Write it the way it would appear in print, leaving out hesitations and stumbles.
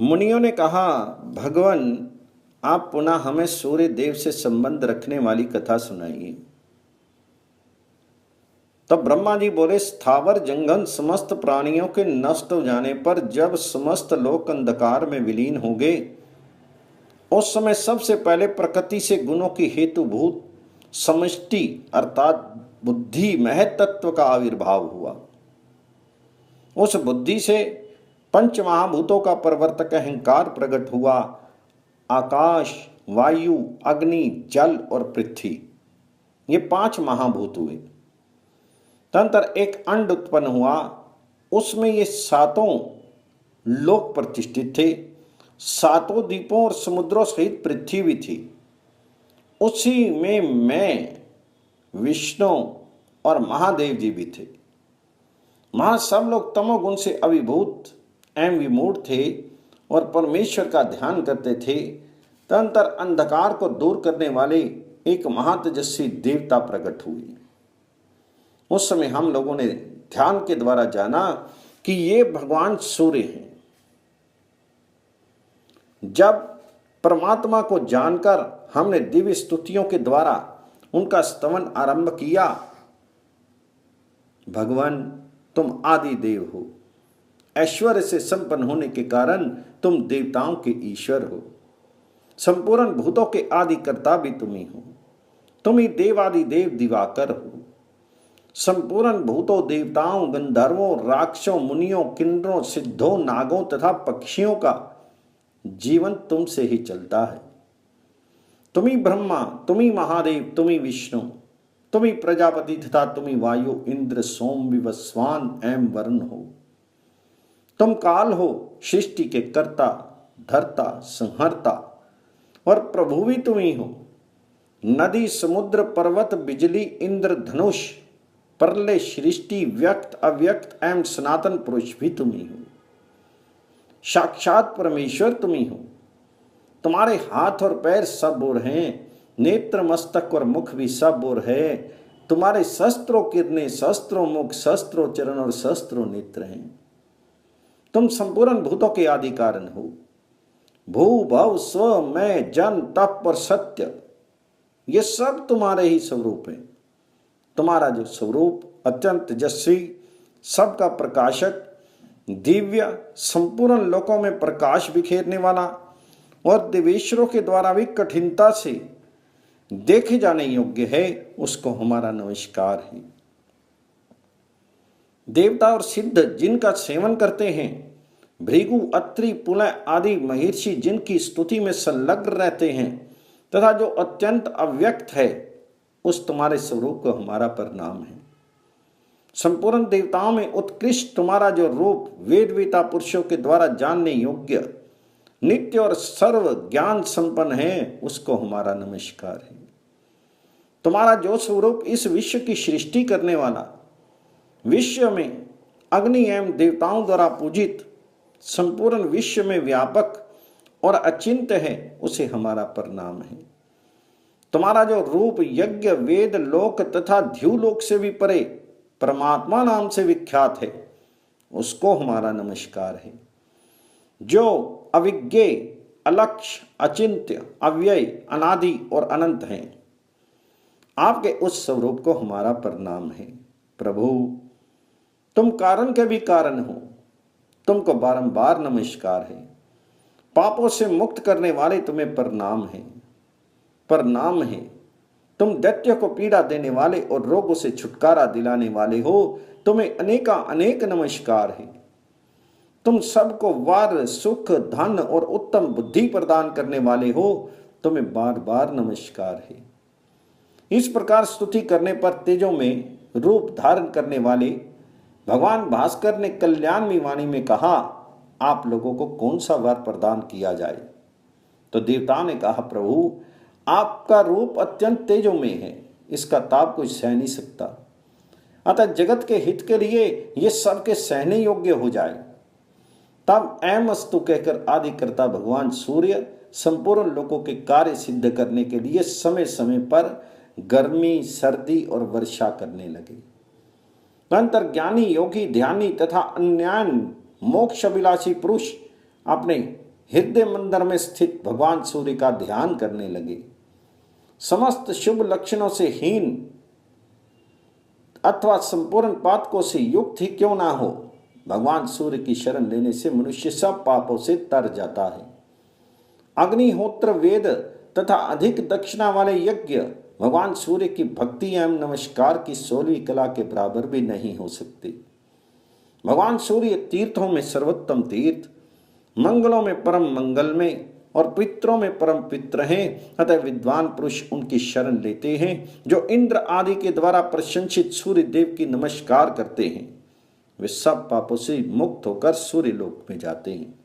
मुनियों ने कहा, भगवान आप पुनः हमें सूर्य देव से संबंध रखने वाली कथा सुनाइए। तब ब्रह्मा जी बोले, स्थावर जंगम समस्त प्राणियों के नष्ट हो जाने पर जब समस्त लोक अंधकार में विलीन हो गए, उस समय सबसे पहले प्रकृति से गुणों की हेतुभूत समष्टि अर्थात बुद्धि महत्त्व का आविर्भाव हुआ। उस बुद्धि से पंच महाभूतों का प्रवर्तक अहंकार प्रकट हुआ। आकाश, वायु, अग्नि, जल और पृथ्वी, ये 5 महाभूत हुए। तदनंतर एक अंड उत्पन्न हुआ, उसमें ये 7 लोक प्रतिष्ठित थे। 7 द्वीपों और समुद्रों सहित पृथ्वी भी थी। उसी में मैं, विष्णु और महादेव जी भी थे। वहां सब लोग तमोगुण से अभिभूत एवं विमूढ़ थे और परमेश्वर का ध्यान करते थे। तदनंतर अंधकार को दूर करने वाले एक महातेजस्वी देवता प्रकट हुए। उस समय हम लोगों ने ध्यान के द्वारा जाना कि ये भगवान सूर्य हैं। जब परमात्मा को जानकर हमने दिव्य स्तुतियों के द्वारा उनका स्तवन आरंभ किया, भगवान तुम आदि देव हो, ऐश्वर्य से संपन्न होने के कारण तुम देवताओं के ईश्वर हो, संपूर्ण भूतों के आदि कर्ता भी तुम ही हो, तुम ही देवादि देव दिवाकर हो। संपूर्ण भूतों, देवताओं, गंधर्वों, राक्षसों, मुनियों, किन्नरों, सिद्धों, नागों तथा पक्षियों का जीवन तुमसे ही चलता है। तुम ही ब्रह्मा, तुम ही महादेव, तुम ही विष्णु, तुम ही प्रजापति तथा तुम ही वायु, इंद्र, सोम, विवस्वान एवं वरुण हो। तुम काल हो, सृष्टि के कर्ता, धर्ता, संहर्ता और प्रभु भी तुम ही हो। नदी, समुद्र, पर्वत, बिजली, इंद्र, धनुष, प्रलय, सृष्टि, व्यक्त, अव्यक्त एवं सनातन पुरुष भी तुम ही हो। साक्षात परमेश्वर तुम ही हो। तुम्हारे हाथ और पैर सब ओर हैं, नेत्र, मस्तक और मुख भी सब ओर है। तुम्हारे सहस्त्रों किरणें, सहस्त्रों मुख, सहस्त्रों चरण और सहस्त्रों नेत्र हैं। तुम संपूर्ण भूतों के आदि कारण हो। भू, भव, स्व, मैं, जन, तप और सत्य, ये सब तुम्हारे ही स्वरूप हैं। तुम्हारा जो स्वरूप अत्यंत तेजस्वी, सबका प्रकाशक, दिव्य, संपूर्ण लोकों में प्रकाश बिखेरने वाला और देवेश्वरों के द्वारा भी कठिनता से देखे जाने योग्य है, उसको हमारा नमस्कार है। देवता और सिद्ध जिनका सेवन करते हैं, भृगु, अत्रि, पुलह आदि महर्षि जिनकी स्तुति में संलग्न रहते हैं, तथा जो अत्यंत अव्यक्त है, उस तुम्हारे स्वरूप को हमारा प्रणाम है। संपूर्ण देवताओं में उत्कृष्ट तुम्हारा जो रूप वेदवेता पुरुषों के द्वारा जानने योग्य, नित्य और सर्व ज्ञान संपन्न है, उसको हमारा नमस्कार है। तुम्हारा जो स्वरूप इस विश्व की सृष्टि करने वाला, विश्व में अग्नि एवं देवताओं द्वारा पूजित, संपूर्ण विश्व में व्यापक और अचिंत्य है, उसे हमारा प्रणाम है। तुम्हारा जो रूप यज्ञ, वेद, लोक तथा ध्युलोक से भी परे परमात्मा नाम से विख्यात है, उसको हमारा नमस्कार है। जो अविज्ञेय, अलक्ष्य, अचिंत्य, अव्यय, अनादि और अनंत हैं, आपके उस स्वरूप को हमारा प्रणाम है। प्रभु तुम कारण के भी कारण हो, तुमको बारंबार नमस्कार है। पापों से मुक्त करने वाले तुम्हें प्रणाम है, प्रणाम है। तुम दैत्य को पीड़ा देने वाले और रोगों से छुटकारा दिलाने वाले हो, तुम्हें अनेका अनेक नमस्कार है। तुम सबको वार, सुख, धन और उत्तम बुद्धि प्रदान करने वाले हो, तुम्हें बार बार नमस्कार है। इस प्रकार स्तुति करने पर तेजों में रूप धारण करने वाले भगवान भास्कर ने कल्याणमयी वाणी में कहा, आप लोगों को कौन सा वर प्रदान किया जाए? तो देवता ने कहा, प्रभु आपका रूप अत्यंत तेजों में है, इसका ताप कोई सह नहीं सकता, अतः जगत के हित के लिए ये सबके सहने योग्य हो जाए। तब एम अस्तु कहकर आदि कर्ता भगवान सूर्य संपूर्ण लोकों के कार्य सिद्ध करने के लिए समय समय पर गर्मी, सर्दी और वर्षा करने लगे। तदनंतर ज्ञानी, योगी, ध्यानी तथा अन्यान मोक्ष अभिलाषी पुरुष अपने हृदय मंदिर में स्थित भगवान सूर्य का ध्यान करने लगे। समस्त शुभ लक्षणों से हीन अथवा संपूर्ण पातकों से युक्त ही क्यों ना हो, भगवान सूर्य की शरण लेने से मनुष्य सब पापों से तर जाता है। अग्निहोत्र, वेद तथा अधिक दक्षिणा वाले यज्ञ भगवान सूर्य की भक्ति एवं नमस्कार की 16वीं कला के बराबर भी नहीं हो सकते। भगवान सूर्य तीर्थों में सर्वोत्तम तीर्थ, मंगलों में परम मंगल में और पितरों में परम पित्र हैं। अतः विद्वान पुरुष उनकी शरण लेते हैं जो इंद्र आदि के द्वारा प्रशंसित सूर्य देव की नमस्कार करते हैं। वे सब पापों से मुक्त होकर सूर्य लोक में जाते हैं।